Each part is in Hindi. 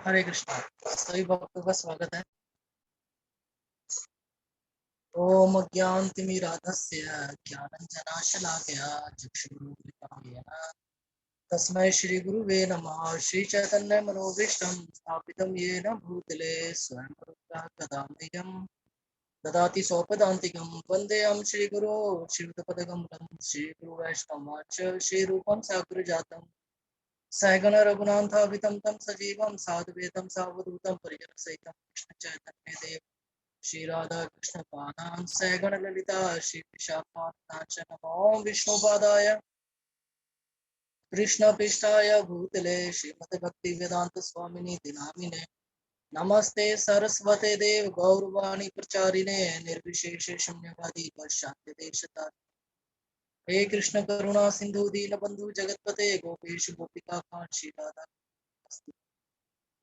हरे कृष्णा। सभी भक्तों का स्वागत है। ओम अज्ञानतिमिराधस्य ज्ञानञ्जनाशलाकया चक्षुरुन्मिलितं तस्मै श्री गुरुवे नमः। श्री चैतन्य मनोभीष्टं स्थापितं येन भूतले स्वयं रूपः कदामह्यं ददाति स्वपदान्तिकं वन्देऽहं श्रीगुरो श्रीयुतपदकमलं श्रीगुरुवैष्णवांश्च श्रीरूपं साग्रजातं सहगण रघुनाथाभितं तं सजीवं साद्वैतं सावधूतं परिजनसहितं कृष्ण चैतन्य देव श्री राधा कृष्ण पादान सहगण ललिता श्री विशाखाच नमो विष्णुपादाय कृष्ण पृष्ठाय भूतले श्रीमद भक्ति वेदांत स्वामिनी दिनामिने नमस्ते सरस्वते देव गौरवाणी प्रचारिणे निर्विशेष शून्यवादी पश्चात्य देशता हे कृष्ण करुणा सिंधु दीन बंधु जगतपते गोपेश गोपिका कांत श्री राधा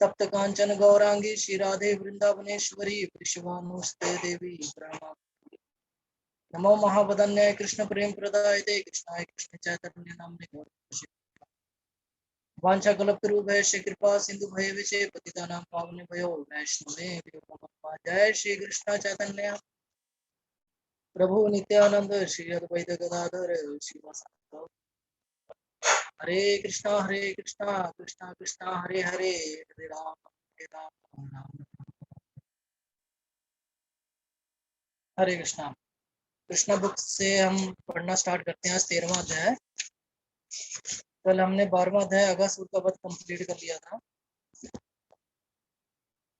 तप्त कांचन गौरांगी श्री राधे वृंदावनेश्वरी वृषभानुस्ते देवी ब्रह्मा नमो महावदन्याय कृष्ण प्रेम प्रदायते कृष्णाय कृष्ण चैतन्य नामने वांछा कल्पतरुभ्यश्च कृपा सिंधु भयविषे पतितानां पावनेभ्यो वैष्णवेभ्यो नमः। जय श्री कृष्ण चैतन्य प्रभु नित्यानंद श्री अद्वैत गदाधर श्रीवासादि हरे कृष्णा कृष्णा कृष्णा हरे हरे हरे राम राम हरे कृष्णा। कृष्णा बुक से हम पढ़ना स्टार्ट करते हैं। आज 13वां अध्याय। कल हमने 12वां अध्याय अगासुर का वध कंप्लीट कर लिया था।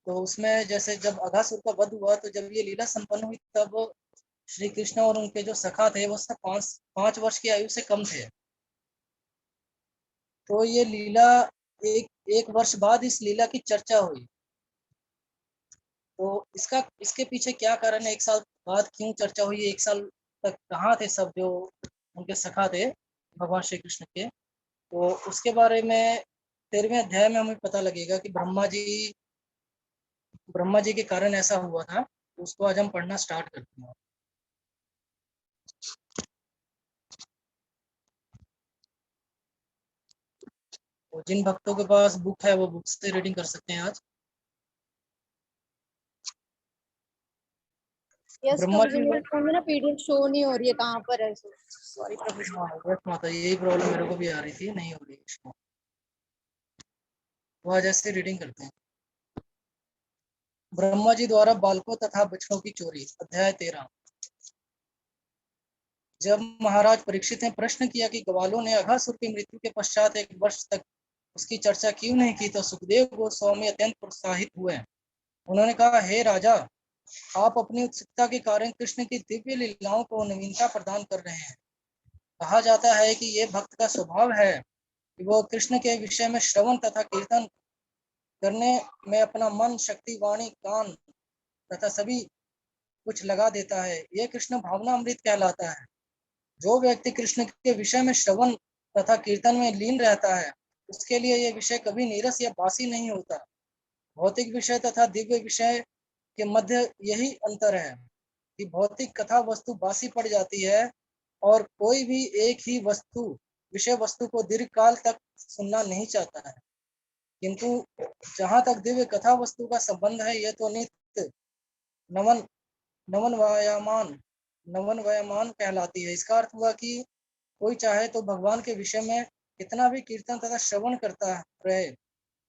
तो उसमें जैसे जब अगासुर का वध हुआ तो जब ये लीला संपन्न हुई तब श्री कृष्ण और उनके जो सखा थे वो सब 5 वर्ष की आयु से कम थे। तो ये लीला एक वर्ष बाद इस लीला की चर्चा हुई। तो इसके पीछे क्या कारण है, 1 साल बाद क्यों चर्चा हुई, 1 साल तक कहाँ थे सब जो उनके सखा थे भगवान श्री कृष्ण के। तो उसके बारे में 13वें अध्याय में हमें पता लगेगा कि ब्रह्मा जी के कारण ऐसा हुआ था। उसको आज हम पढ़ना स्टार्ट करते हैं। तो जिन भक्तों के पास बुक है वो बुक से रीडिंग कर सकते हैं आज। यस ब्रह्मा प्रभु जी, जी मेरे फोन में ना पीडीएफ शो नहीं हो रही है, कहाँ पर है। सॉरी प्रभु जी। हाँ, यस माता, यही प्रॉब्लम मेरे को भी आ रही थी, नहीं हो रही इसको। तो आज ऐसे रीडिंग करते हैं। ब्रह्मा जी द्वारा बालकों तथा बच्चों की चोरी। अध्याय 13। जब महाराज परीक्षित ने प्रश्न किया कि ग्वालों ने अघासुर की मृत्यु के पश्चात 1 वर्ष तक उसकी चर्चा क्यों नहीं की, तो सुखदेव गोस्वामी अत्यंत प्रोत्साहित हुए। उन्होंने कहा, हे राजा, आप अपनी उत्सुकता के कारण कृष्ण की दिव्य लीलाओं को नवीनता प्रदान कर रहे हैं। कहा जाता है कि ये भक्त का स्वभाव है कि वो कृष्ण के विषय में श्रवण तथा कीर्तन करने में अपना मन, शक्ति, वाणी, कान तथा सभी कुछ लगा देता है। ये कृष्ण भावना अमृत कहलाता है। जो व्यक्ति कृष्ण के विषय में श्रवण तथा कीर्तन में लीन रहता है उसके लिए यह विषय कभी नीरस या बासी नहीं होता। भौतिक विषय तथा दिव्य विषय के मध्य यही अंतर है कि भौतिक कथा वस्तु बासी पड़ जाती है और कोई भी एक ही विषय वस्तु को दीर्घ काल तक सुनना नहीं चाहता है। किंतु जहाँ तक दिव्य कथा वस्तु का संबंध है, यह तो नित्य नवन नवन वायामान नवन वायामान कहलाती है। इसका अर्थ हुआ कि कोई चाहे तो भगवान के विषय में कितना भी कीर्तन तथा श्रवण करता रहे,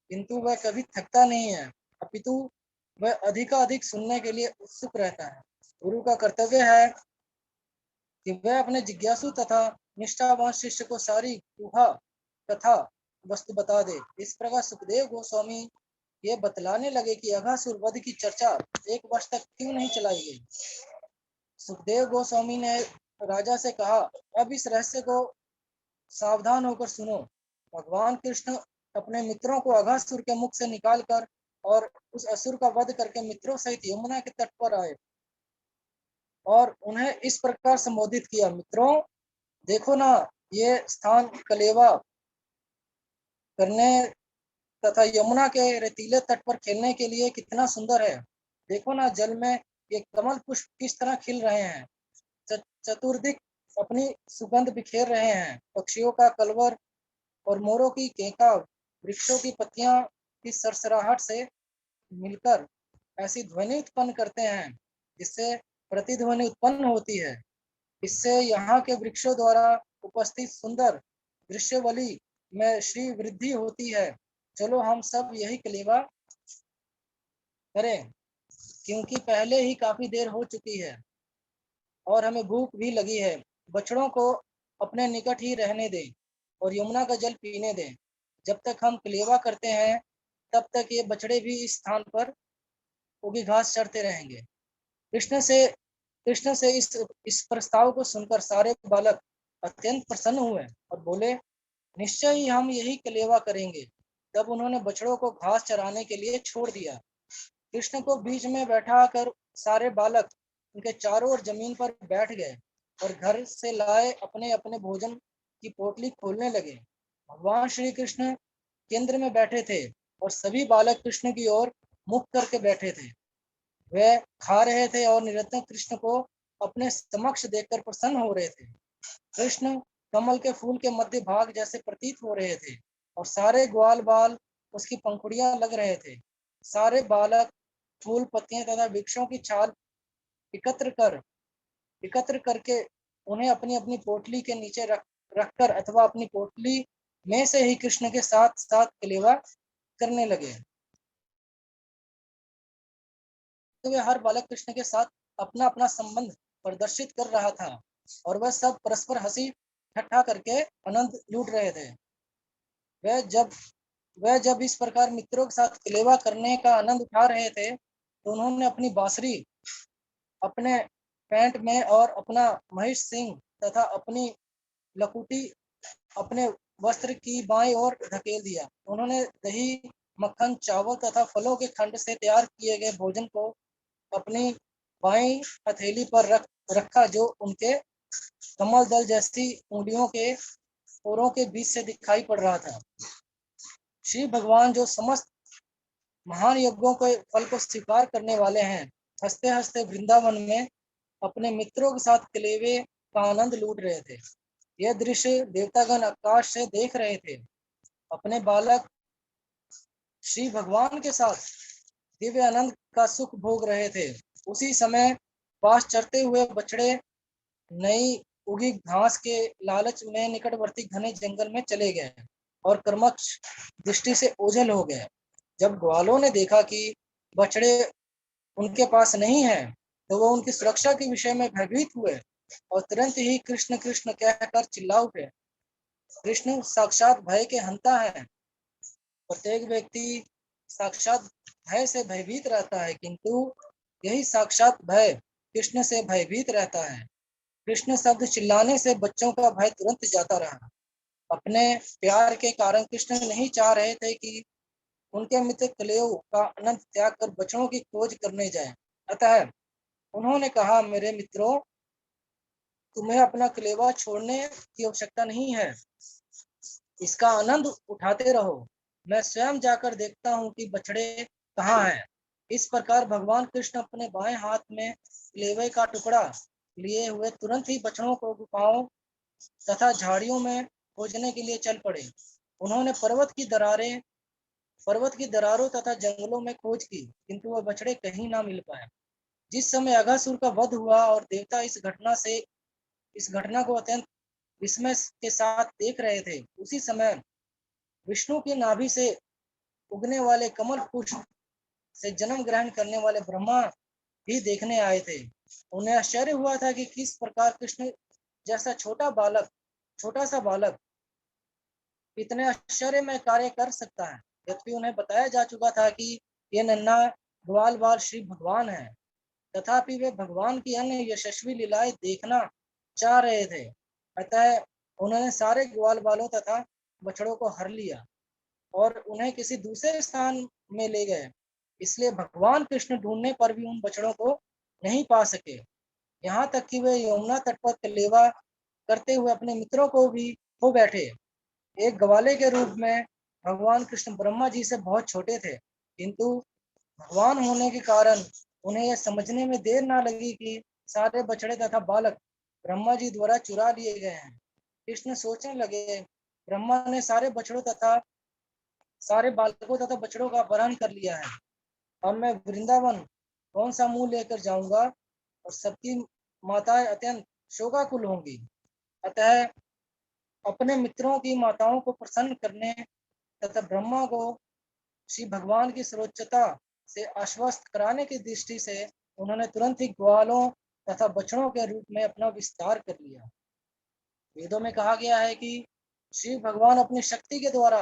किंतु वह कभी थकता नहीं है, अपितु वह अधिकाधिक सुनने के लिए उत्सुक रहता है। गुरु का कर्तव्य है कि वह अपने जिज्ञासु तथा निष्ठावान शिष्य को सारी गुहा कथा वस्तु बता दे। इस प्रकार सुखदेव गोस्वामी ये बतलाने लगे कि अघासुर वध की चर्चा 1 वर्ष तक क्यों नहीं चलाई गई। सुखदेव गोस्वामी ने राजा से कहा, अब इस रहस्य को सावधान होकर सुनो। भगवान कृष्ण अपने मित्रों को अघासुर के मुख से निकालकर और उस असुर का वध करके मित्रों सहित यमुना के तट पर आए और उन्हें इस प्रकार संबोधित किया, मित्रों, देखो ना, ये स्थान कलेवा करने तथा यमुना के रेतीले तट पर खेलने के लिए कितना सुंदर है। देखो ना, जल में ये कमल पुष्प किस तरह खिल रहे हैं, चतुर्दिक अपनी सुगंध बिखेर रहे हैं। पक्षियों का कलवर और मोरों की केका, वृक्षों की पत्तियां की सरसराहट से मिलकर ऐसी ध्वनि उत्पन्न करते हैं जिससे प्रतिध्वनि उत्पन्न होती है। इससे यहाँ के वृक्षों द्वारा उपस्थित सुंदर दृश्यवली में श्री वृद्धि होती है। चलो हम सब यही कलेवा करें, क्योंकि पहले ही काफी देर हो चुकी है और हमें भूख भी लगी है। बछड़ों को अपने निकट ही रहने दें और यमुना का जल पीने दें। जब तक हम कलेवा करते हैं तब तक ये बछड़े भी इस स्थान पर उगी घास चरते रहेंगे। कृष्ण से इस प्रस्ताव को सुनकर सारे बालक अत्यंत प्रसन्न हुए और बोले, निश्चय ही हम यही कलेवा करेंगे। तब उन्होंने बछड़ों को घास चराने के लिए छोड़ दिया। कृष्ण को बीच में बैठा कर सारे बालक उनके चारों ओर जमीन पर बैठ गए और घर से लाए अपने अपने भोजन की पोटली खोलने लगे। भगवान श्री कृष्ण केंद्र में बैठे थे और सभी बालक कृष्ण की ओर मुख करके बैठे थे। वे खा रहे थे और निरंतर कृष्ण को अपने समक्ष देखकर प्रसन्न हो रहे थे। कृष्ण कमल के फूल के मध्य भाग जैसे प्रतीत हो रहे थे और सारे ग्वाल बाल उसकी पंखुड़ियां लग रहे थे। सारे बालक फूल, पत्तियां तथा वृक्षों की छाल एकत्र करके उन्हें अपनी अपनी पोटली के नीचे रखकर अथवा अपनी पोटली में से ही कृष्ण के साथ साथ कलेवा करने लगे। तो वे हर बालक कृष्ण के साथ अपना अपना संबंध प्रदर्शित कर रहा था और वह सब परस्पर हंसी ठट्ठा करके आनंद लूट रहे थे। वह जब इस प्रकार मित्रों के साथ कलेवा करने का आनंद उठा रहे थे तो उन्होंने अपनी बांसुरी अपने पैंट में और अपना महेश सिंह तथा अपनी लकुटी अपने वस्त्र की बाईं ओर धकेल दिया। उन्होंने दही, मक्खन, चावल तथा फलों के खंड से तैयार किए गए भोजन को अपनी बाईं हथेली पर रखा जो उनके कमल दल जैसी उंगलियों के पोरों के बीच से दिखाई पड़ रहा था। श्री भगवान जो समस्त महान यज्ञों के फल को स्वीकार करने वाले हैं, हंसते हंसते वृंदावन में अपने मित्रों के साथ कलेवे का आनंद लूट रहे थे। यह दृश्य देवतागण आकाश से देख रहे थे। अपने बालक श्री भगवान के साथ दिव्य आनंद का सुख भोग रहे थे। उसी समय पास चरते हुए बछड़े नई उगी घास के लालच में निकटवर्ती घने जंगल में चले गए और कर्मक्ष दृष्टि से ओझल हो गए। जब ग्वालों ने देखा कि बछड़े उनके पास नहीं है तो वो उनकी सुरक्षा के विषय में भयभीत हुए और तुरंत ही कृष्ण कृष्ण कहकर चिल्ला उठे। कृष्ण साक्षात भय के हंता है। प्रत्येक व्यक्ति साक्षात भय से भयभीत रहता है, किंतु यही साक्षात भय कृष्ण से भयभीत रहता है। कृष्ण शब्द चिल्लाने से बच्चों का भय तुरंत जाता रहा। अपने प्यार के कारण कृष्ण नहीं चाह रहे थे कि उनके मित्र कलेव का आनंद त्याग कर बच्चों की खोज करने जाएं। अतः उन्होंने कहा, मेरे मित्रों, तुम्हें अपना कलेवा छोड़ने की आवश्यकता नहीं है, इसका आनंद उठाते रहो। मैं स्वयं जाकर देखता हूँ कि बछड़े कहाँ हैं। इस प्रकार भगवान कृष्ण अपने बाएं हाथ में कलेवे का टुकड़ा लिए हुए तुरंत ही बछड़ों को गुफाओं तथा झाड़ियों में खोजने के लिए चल पड़े। उन्होंने पर्वत की दरारों तथा जंगलों में खोज की, किंतु वह बछड़े कहीं ना मिल पाए। जिस समय अघासुर का वध हुआ और देवता इस घटना को अत्यंत विस्मय के साथ देख रहे थे, उसी समय विष्णु की नाभि से उगने वाले कमल पुष्प से जन्म ग्रहण करने वाले ब्रह्मा भी देखने आए थे। उन्हें आश्चर्य हुआ था कि किस प्रकार कृष्ण जैसा छोटा सा बालक इतने आश्चर्यमय कार्य कर सकता है। यद्यपि उन्हें बताया जा चुका था कि ये नन्हा ग्वाल बाल श्री भगवान है, तथापि वे भगवान की अन्य यशस्वी लीलाएं देखना चाह रहे थे। अतः उन्होंने सारे ग्वाल बालों तथा बछड़ों को हर लिया और उन्हें किसी दूसरे स्थान में ले गए। इसलिए भगवान कृष्ण ढूंढने पर भी उन बछड़ों को नहीं पा सके। यहाँ तक कि वे यमुना तट पर कलेवा करते हुए अपने मित्रों को भी खो बैठे। एक ग्वाले के रूप में भगवान कृष्ण ब्रह्मा जी से बहुत छोटे थे, किंतु भगवान होने के कारण उन्हें यह समझने में देर ना लगी कि सारे बछड़े तथा बालक ब्रह्मा जी द्वारा चुरा लिए गए हैं। कृष्ण सोचने लगे, ब्रह्मा ने सारे बछड़ों तथा सारे बालकों तथा बछड़ों का अपहरण कर लिया है। अब मैं वृंदावन कौन सा मुंह लेकर जाऊंगा और सबकी माताएं अत्यंत शोकाकुल होंगी। अतः अपने मित्रों की माताओं को प्रसन्न करने तथा ब्रह्मा को श्री भगवान की सर्वोच्चता से आश्वस्त कराने की दृष्टि से उन्होंने तुरंत ही ग्वालों तथा बछड़ों के रूप में अपना विस्तार कर लिया। वेदों में कहा गया है कि श्री भगवान अपनी शक्ति के द्वारा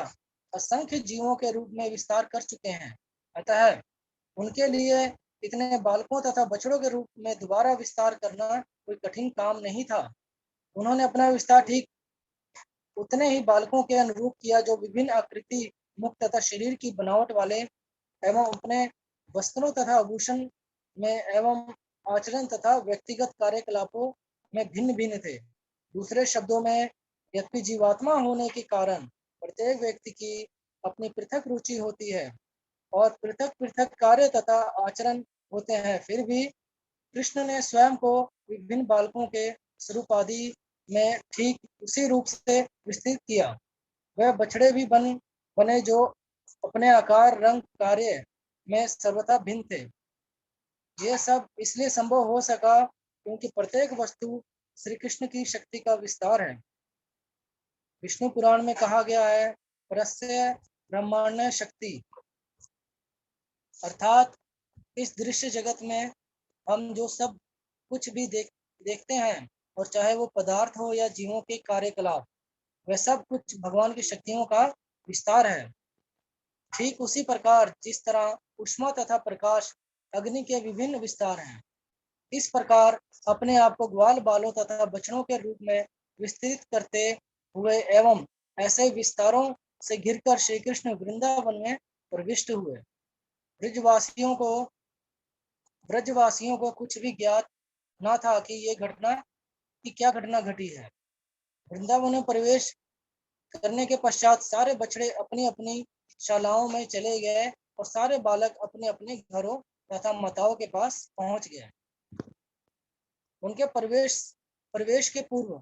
असंख्य जीवों के रूप में विस्तार कर चुके हैं। अतः उनके लिए इतने बालकों तथा बछड़ों के रूप में दोबारा विस्तार करना कोई कठिन काम नहीं था। उन्होंने अपना विस्तार ठीक उतने ही बालकों के अनुरूप किया जो विभिन्न आकृति, मुख तथा शरीर की बनावट वाले एवं अपने वस्त्रों तथा आभूषण में एवं आचरण तथा व्यक्तिगत कार्यकलापों में भिन्न भिन्न थे। दूसरे शब्दों में, यद्यपि जीवात्मा होने के कारण प्रत्येक व्यक्ति की अपनी पृथक रुचि होती है और पृथक पृथक कार्य तथा आचरण होते हैं, फिर भी कृष्ण ने स्वयं को विभिन्न बालकों के स्वरूप आदि में ठीक उसी रूप से विस्तृत किया। वह बछड़े भी बने जो अपने आकार, रंग, कार्य में सर्वथा भिन्न थे। यह सब इसलिए संभव हो सका क्योंकि प्रत्येक वस्तु श्री कृष्ण की शक्ति का विस्तार है। विष्णु पुराण में कहा गया है, परस्य ब्रह्मांड शक्ति, अर्थात इस दृश्य जगत में हम जो सब कुछ भी देखते हैं, और चाहे वो पदार्थ हो या जीवों के कार्यकलाप, वह सब कुछ भगवान की शक्तियों का विस्तार है। ठीक उसी प्रकार जिस तरह उष्मा तथा प्रकाश अग्नि के विभिन्न विस्तार हैं, इस प्रकार अपने आप को ग्वाल बालों तथा बछड़ों के रूप में विस्तृत करते हुए एवं ऐसे विस्तारों से घिरकर श्री कृष्ण वृंदावन में प्रविष्ट हुए। ब्रजवासियों को कुछ भी ज्ञात न था कि क्या घटना घटी है। वृंदावन में प्रवेश करने के पश्चात सारे बछड़े अपनी अपनी शालाओं में चले गए और सारे बालक अपने अपने घरों तथा माताओं के पास पहुंच गए। उनके प्रवेश के पूर्व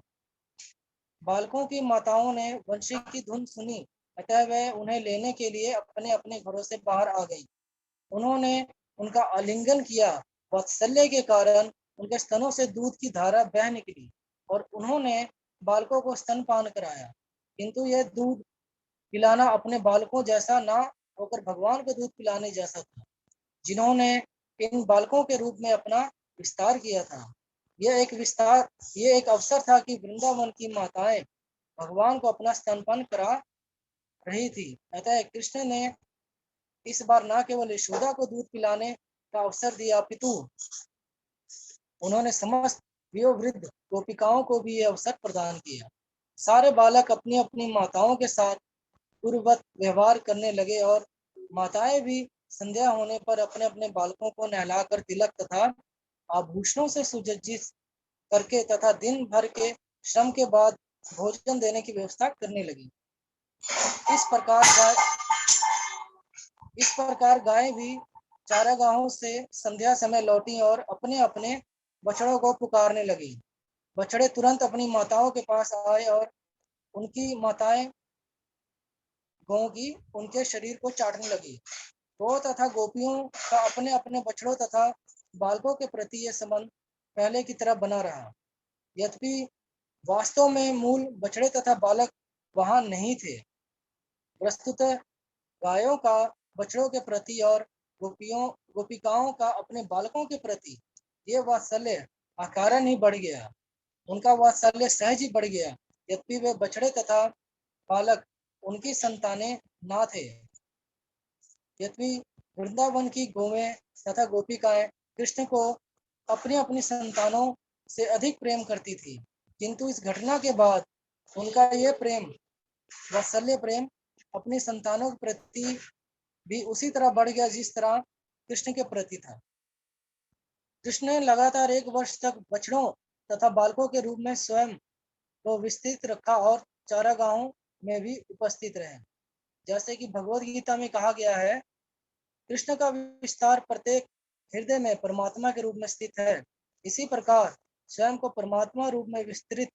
बालकों की माताओं ने वंशी की धुन सुनी, अतः वह उन्हें लेने के लिए अपने अपने घरों से बाहर आ गई। उन्होंने उनका आलिंगन किया। वात्सल्य के कारण उनके स्तनों से दूध की धारा बह निकली और उन्होंने बालकों को स्तनपान कराया, किंतु यह दूध पिलाना अपने बालकों जैसा ना होकर भगवान को दूध पिलाने जैसा था, जिन्होंने इन बालकों के रूप में अपना विस्तार किया था। यह एक अवसर था कि वृंदावन की माताएं भगवान को अपना स्तनपान करा रही थी। अतः कृष्ण ने इस बार न केवल यशोदा को दूध पिलाने का अवसर दिया, अपितु उन्होंने समस्त वयोवृद्ध गोपिकाओं को भी यह अवसर प्रदान किया। सारे बालक अपनी अपनी माताओं के साथ पूर्ववत व्यवहार करने लगे और माताएं भी संध्या होने पर अपने अपने बालकों को नहलाकर तिलक तथा आभूषणों से सुसज्जित करके तथा दिन भर के श्रम के बाद भोजन देने की व्यवस्था करने लगी। इस प्रकार गाय भी चारागाहों से संध्या समय लौटी और अपने अपने बछड़ों को पुकारने लगी। बछड़े तुरंत अपनी माताओं के पास आए और उनकी माताएं गौ की उनके शरीर को चाटने लगी। गौ तथा गोपियों का अपने अपने बछड़ों तथा बालकों के प्रति यह संबंध पहले की तरह बना रहा। यद्यपि वास्तव में मूल बछड़े तथा बालक वहां नहीं थे। वस्तुतः गायों का बछड़ों के प्रति और गोपिकाओं का अपने बालकों के प्रति ये वात्सल्य अकारण ही बढ़ गया। उनका वात्सल्य सहज ही बढ़ गया, यद्यपि वे बछड़े तथा बालक उनकी संतानें ना थे। यद्यपि वृंदावन की गौएं तथा गोपिकाएं कृष्ण को अपनी अपनी संतानों से अधिक प्रेम करती थी, किंतु इस घटना के बाद उनका यह वात्सल्य प्रेम अपनी संतानों के प्रति भी उसी तरह बढ़ गया जिस तरह कृष्ण के प्रति था। कृष्ण ने लगातार 1 वर्ष तक बछड़ों तथा बालकों के रूप में स्वयं को विस्तृत रखा और चारागाहों में भी उपस्थित रहे। जैसे कि भगवद गीता में कहा गया है, कृष्ण का विस्तार प्रत्येक हृदय में परमात्मा के रूप में स्थित है। इसी प्रकार स्वयं को परमात्मा रूप में विस्तृत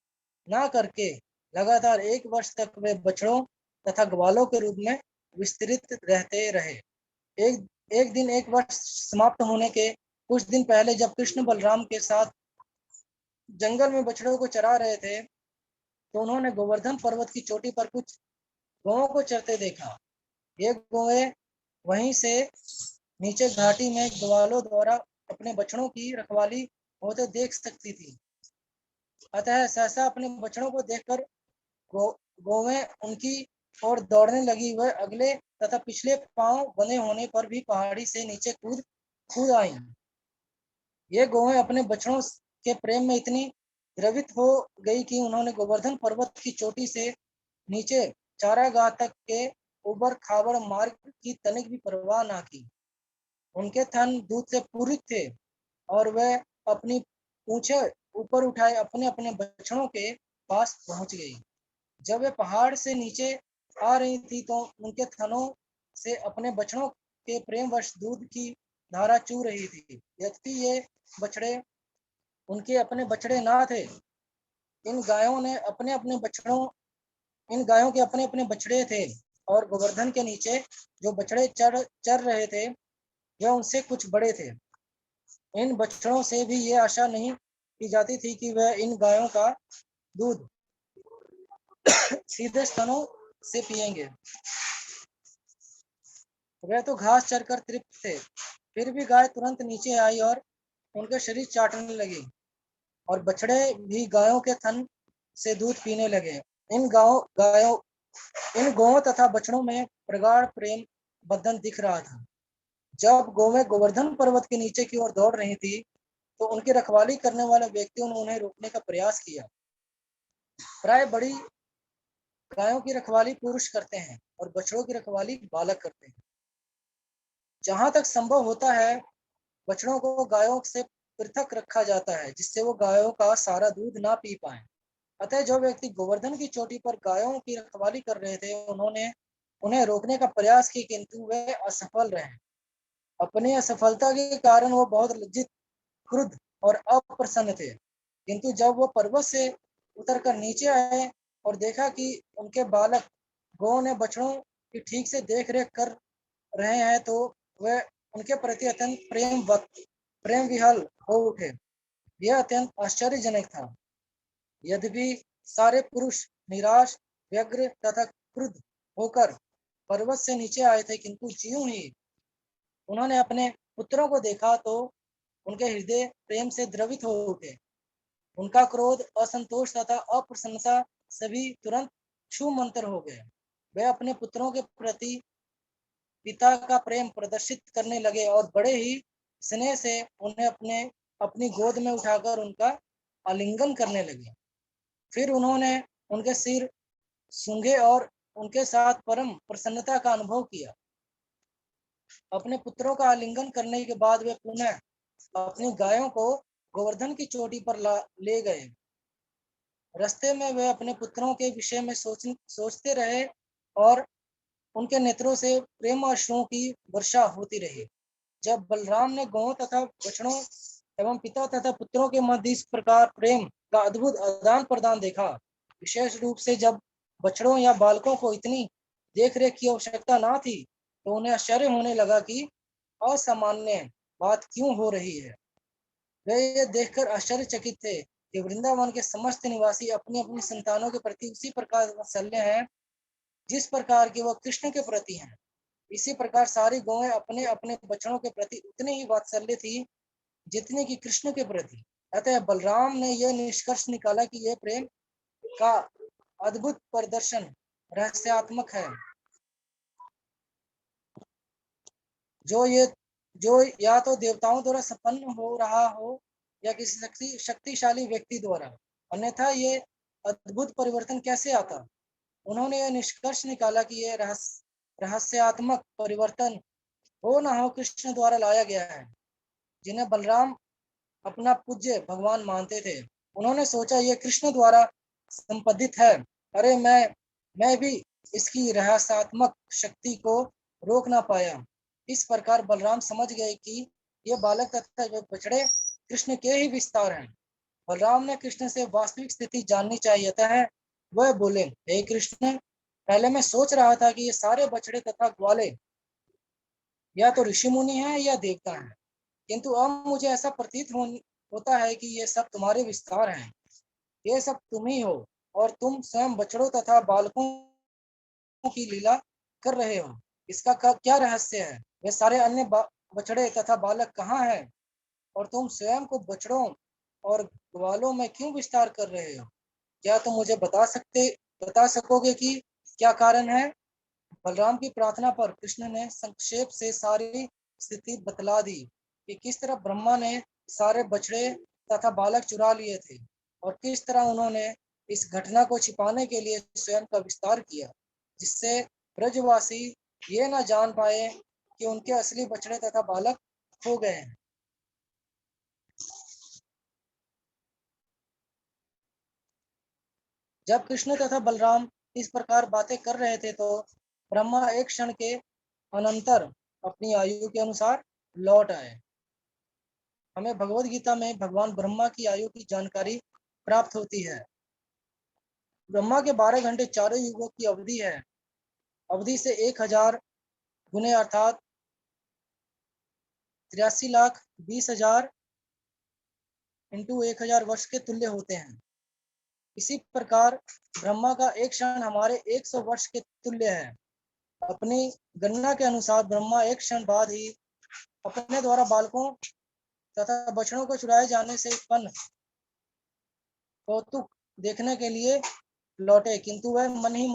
न करके लगातार 1 वर्ष तक वे बछड़ों तथा ग्वालों के रूप में विस्तृत रहते रहे। एक दिन एक वर्ष समाप्त होने के कुछ दिन पहले जब कृष्ण बलराम के साथ जंगल में बछड़ों को चरा रहे थे तो उन्होंने गोवर्धन पर्वत की चोटी पर कुछ गौओं को चरते देखा। ये गौएं वहीं से नीचे घाटी में ग्वालों द्वारा अपने बछड़ों की रखवाली होते देख सकती थी। अतः सहसा अपने बछड़ों को देखकर गौएं उनकी ओर दौड़ने लगी। वह अगले तथा पिछले पांव बंधे होने पर भी पहाड़ी से नीचे कूद कूद आई। ये गौएं अपने बछड़ों के प्रेम में इतनी द्रवित हो गई कि उन्होंने गोवर्धन पर्वत की चोटी से नीचे चारागाह तक के उबड़ खाबड़ मार्ग की तनिक भी परवाह न की। उनके थन दूध से पूरित थे और वह अपनी पूंछे ऊपर उठाए अपने अपने बछड़ों के पास पहुंच गई। जब वे पहाड़ से नीचे आ रही थी तो उनके थनों से अपने बछड़ों के प्रेमवश दूध की धारा चू रही थी। यद्यपि ये बछड़े उनके अपने बछड़े ना थे, इन गायों ने अपने अपने बछड़ों इन गायों के अपने अपने बछड़े थे और गोवर्धन के नीचे जो बछड़े चर रहे थे वह उनसे कुछ बड़े थे। इन बछड़ों से भी ये आशा नहीं की जाती थी कि वह इन गायों का दूध सीधे स्तनों से पिएंगे। वह तो घास चरकर तृप्त थे, फिर भी गाय तुरंत नीचे आई और उनके शरीर चाटने लगी और बछड़े भी गायों के थन से दूध पीने लगे। इन गौओं तथा बछड़ों में प्रगाढ़ प्रेम बंधन दिख रहा था। जब गौवें गोवर्धन पर्वत के नीचे की ओर दौड़ रही थी तो उनकी रखवाली करने वाले व्यक्तियों ने उन्हें रोकने का प्रयास किया। प्राय बड़ी गायों की रखवाली पुरुष करते हैं और बछड़ों की रखवाली बालक करते हैं। जहां तक संभव होता है बछड़ों को गायों से पृथक रखा जाता है जिससे वो गायों का सारा दूध ना पी पाए। अतः जो व्यक्ति गोवर्धन की चोटी पर गायों की रखवाली कर रहे थे उन्होंने उन्हें रोकने का प्रयास किया किंतु वे असफल रहे। अपनी असफलता के कारण वो बहुत लज्जित, क्रुद्ध और अप्रसन्न थे। किंतु जब वो पर्वत से उतरकर नीचे आए और देखा कि उनके बालक गौ ने बछड़ों की ठीक से देख रेख कर रहे हैं तो वह उनके प्रति अत्यंत प्रेम विहल हो उठे। यह अत्यंत आश्चर्यजनक था। यद्यपि सारे पुरुष निराश, व्यग्र तथा क्रुद्ध होकर पर्वत से नीचे आए थे किंतु ज्यों ही उन्होंने अपने पुत्रों को देखा तो उनके हृदय प्रेम से द्रवित हो उठे। उनका क्रोध, असंतोष तथा अप्रसन्नता सभी तुरंत छूमंतर हो गए। वे अपने पुत्रों के प्रति पिता का प्रेम प्रदर्शित करने लगे और बड़े ही स्नेह से उन्हें अपनी गोद में उठाकर उनका आलिंगन करने लगे। फिर उन्होंने उनके सिर सूंघे और उनके साथ परम प्रसन्नता का अनुभव किया। अपने पुत्रों का आलिंगन करने के बाद वे पुनः अपनी गायों को गोवर्धन की चोटी पर ले गए। रास्ते में वे अपने पुत्रों के विषय में सोचते रहे और उनके नेत्रों से प्रेम अश्रुओं की वर्षा होती रही। जब बलराम ने गौओं तथा बछड़ों एवं पिता तथा पुत्रों के मध्य इस प्रकार प्रेम का अद्भुत आदान प्रदान देखा, विशेष रूप से जब बछड़ों या बालकों को इतनी देख रेख की आवश्यकता ना थी तो उन्हें आश्चर्य होने लगा कि असामान्य बात क्यों हो रही है। वे ये देखकर आश्चर्यचकित थे कि वृंदावन के समस्त निवासी अपनी अपनी संतानों के प्रति उसी प्रकार वात्सल्य हैं जिस प्रकार की वह कृष्ण के प्रति हैं। इसी प्रकार सारी गौएं अपने अपने बछड़ों के प्रति उतने ही वात्सल्य थी जितने की कृष्ण के प्रति। अतः बलराम ने यह निष्कर्ष निकाला कि यह प्रेम का अद्भुत प्रदर्शन रहस्यात्मक है जो या तो देवताओं द्वारा संपन्न हो रहा हो या किसी शक्तिशाली व्यक्ति द्वारा, अन्यथा ये अद्भुत परिवर्तन कैसे आता। उन्होंने यह निष्कर्ष निकाला कि यह रहस्यात्मक परिवर्तन हो न हो कृष्ण द्वारा लाया गया है जिन्हें बलराम अपना पूज्य भगवान मानते थे। उन्होंने सोचा यह कृष्ण द्वारा संपादित है। अरे मैं भी इसकी रहस्यात्मक शक्ति को रोक ना पाया। इस प्रकार बलराम समझ गए कि ये बालक तथा बछड़े कृष्ण के ही विस्तार हैं। बलराम ने कृष्ण से वास्तविक स्थिति जाननी चाहिए था। वह बोले, हे कृष्ण, पहले मैं सोच रहा था कि ये सारे बछड़े तथा ग्वाले या तो ऋषि मुनि हैं या देवता हैं, किंतु अब मुझे ऐसा प्रतीत होता है कि ये सब तुम्हारे विस्तार हैं। ये सब तुम ही हो और तुम स्वयं बछड़ों तथा बालकों की लीला कर रहे हो। इसका क्या रहस्य है? वे सारे अन्य बछड़े तथा बालक कहाँ हैं? और तुम स्वयं को बछड़ों और ग्वालों में क्यों विस्तार कर रहे हो? क्या तुम मुझे बता सकोगे कि क्या कारण है? बलराम की प्रार्थना पर कृष्ण ने संक्षेप से सारी स्थिति बतला दी कि किस तरह ब्रह्मा ने सारे बछड़े तथा बालक चुरा लिए थे और किस तरह उन्होंने इस घटना को छिपाने के लिए स्वयं का विस्तार किया, जिससे ब्रजवासी ये न जान पाए कि उनके असली बछड़े तथा बालक खो गए हैं। जब कृष्ण तथा बलराम इस प्रकार बातें कर रहे थे तो ब्रह्मा एक क्षण के अनंतर अपनी आयु के अनुसार लौट आए। हमें भगवत गीता में भगवान ब्रह्मा की आयु की जानकारी प्राप्त होती है। ब्रह्मा के 12 घंटे चारों युगों की अवधि है। अवधि से 1000 गुने अर्थात 83,20,000 इंटू 1000 वर्ष के तुल्य होते हैं। इसी प्रकार ब्रह्मा का एक क्षण हमारे 100 वर्ष के तुल्य है। अपनी गणना के अनुसार ब्रह्मा एक क्षण बाद ही अपने द्वारा बालकों तथा बछड़ों को चुराए जाने से उत्पन्न कौतुक देखने के लिए लौटे, किंतु वह मन ही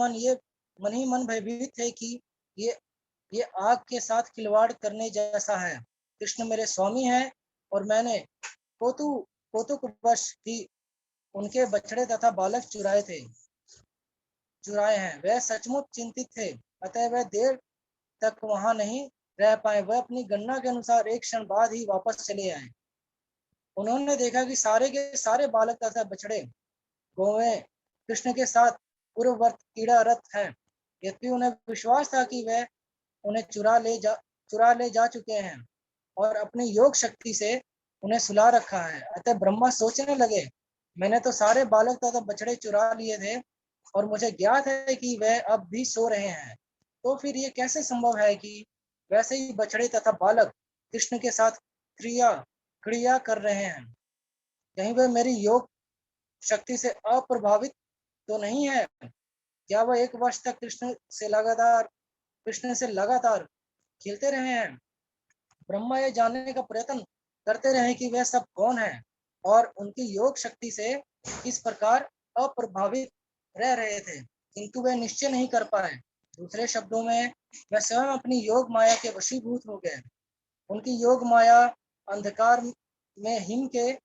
मन भयभीत थे कि ये आग के साथ खिलवाड़ करने जैसा है। कृष्ण मेरे स्वामी हैं और मैंने कौतुकवश ही उनके बछड़े तथा बालक चुराए हैं। वह सचमुच चिंतित थे, अतः वह देर तक वहां नहीं रह पाए। वह अपनी गणना के अनुसार एक क्षण बाद ही वापस चले आए। उन्होंने देखा कि सारे के सारे बालक तथा बछड़े गौवें कृष्ण के साथ पूर्ववर्त क्रीड़ारत हैं। यद्यपि उन्हें विश्वास था कि वह उन्हें चुरा ले जा चुके हैं और अपनी योग शक्ति से उन्हें सुला रखा है। अतः ब्रह्मा सोचने लगे, मैंने तो सारे बालक तथा बछड़े चुरा लिए थे और मुझे ज्ञात है कि वह अब भी सो रहे हैं, तो फिर ये कैसे संभव है कि वैसे ही बछड़े तथा बालक कृष्ण के साथ क्रिया कर रहे हैं? कहीं वह मेरी योग शक्ति से अप्रभावित तो नहीं है? क्या वह 1 वर्ष तक कृष्ण से लगातार खेलते रहे हैं? ब्रह्मा यह जानने का प्रयत्न करते रहे कि वह सब कौन है और उनकी योग शक्ति से किस प्रकार अप्रभावित रह रहे थे, किंतु वे निश्चय नहीं कर पाए। दूसरे शब्दों में वह स्वयं अपनी योग माया के वशीभूत हो गए। उनकी योग माया अंधकार में हिम के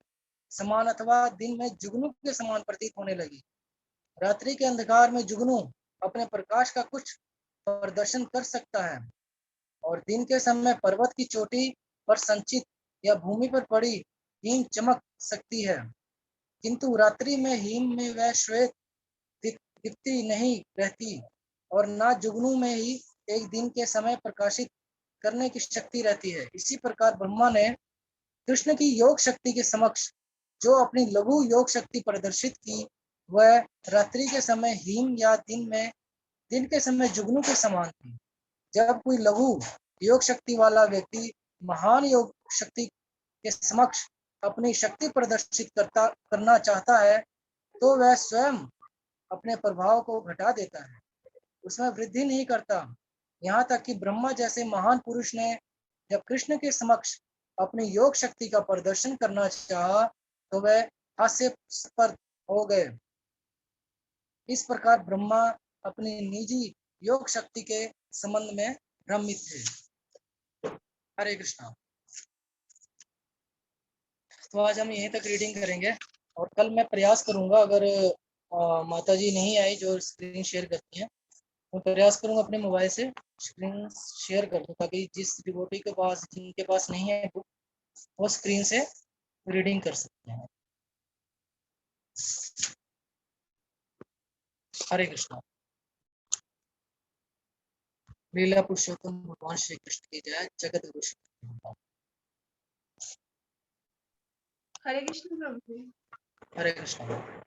समान अथवा दिन में जुगनू के समान प्रतीत होने लगी। रात्रि के अंधकार में जुगनू अपने प्रकाश का कुछ प्रदर्शन कर सकता है और दिन के समय पर्वत की चोटी पर संचित या भूमि पर पड़ी हिम चमक सकती है, किंतु रात्रि में हिम में वह श्वेत दीप्ति नहीं रहती और ना जुगनू में ही एक दिन के समय प्रकाशित करने की शक्ति रहती है। इसी प्रकार ब्रह्मा ने कृष्ण की योग शक्ति के समक्ष जो अपनी लघु योग शक्ति प्रदर्शित की, वह रात्रि के समय हिम या दिन के समय जुगनू के समान थी। जब कोई लघु योग शक्ति वाला व्यक्ति महान योग शक्ति के समक्ष अपनी शक्ति प्रदर्शित करना चाहता है, तो वह स्वयं अपने प्रभाव को घटा देता है, उसमें वृद्धि नहीं करता। यहाँ तक कि ब्रह्मा जैसे महान पुरुष ने जब कृष्ण के समक्ष अपनी योग शक्ति का प्रदर्शन करना चाहा, तो वह हास्यास्पद हो गए। इस प्रकार ब्रह्मा अपनी निजी योग शक्ति के संबंध में भ्रमित थे। हरे कृष्णा। तो आज हम यहीं तक रीडिंग करेंगे और कल मैं प्रयास करूंगा, अगर माता जी नहीं आई जो स्क्रीन शेयर करती हैं, मैं प्रयास करूंगा अपने मोबाइल से स्क्रीन शेयर कर दूं, ताकि जिनके पास नहीं है बुक, वो स्क्रीन से रीडिंग कर सकते हैं। हरे कृष्णा। लीला पुरुषोत्तम भगवान श्री कृष्ण की जय। जगत गुरु श्री कृष्ण। हरे कृष्ण प्रभु। हरे कृष्णा।